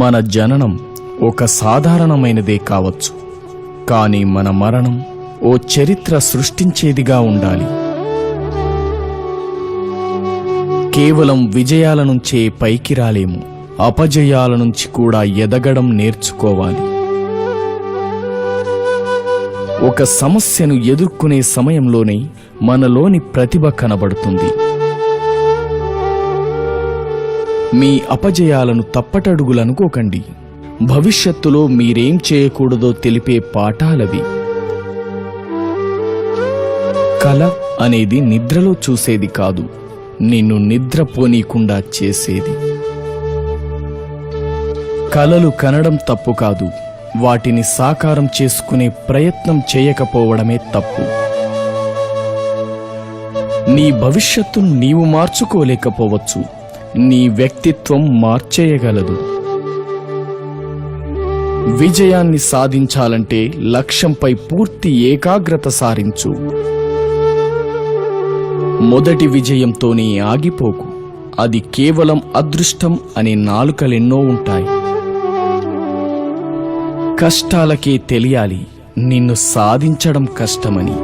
మన జననం ఒక సాధారణమైనదే కావచ్చు, కానీ మన మరణం ఓ చరిత్ర సృష్టించేదిగా ఉండాలి. కేవలం విజయాల నుంచే పైకి రాలేము, అపజయాల నుంచి కూడా ఎదగడం నేర్చుకోవాలి. ఒక సమస్యను ఎదుర్కొనే సమయంలోనే మనలోని ప్రతిభ కనబడుతుంది. మీ అపజయాలను తప్పటడుగులనుకోకండి. భవిష్యత్తులో మీరేం చేయకూడదో తెలిపే పాఠాలవి. కల అనేది నిద్రలో చూసేది కాదు, నిన్ను నిద్రపోనీకుండా చేసేది. కలలు కనడం తప్పు కాదు, వాటిని సాకారం చేసుకునే ప్రయత్నం చేయకపోవడమే తప్పు. నీ భవిష్యత్తును నీవు మార్చుకోలేకపోవచ్చు, నీ వ్యక్తిత్వం మార్చేయగలదు. విజయాన్ని సాధించాలంటే లక్ష్యంపై పూర్తి ఏకాగ్రత సారించు. మొదటి విజయంతోనే ఆగిపోకు, అది కేవలం అదృష్టం అనే నాలుకలెన్నో ఉంటాయి. కష్టాలకే తెలియాలి నిన్ను సాధించడం కష్టమని.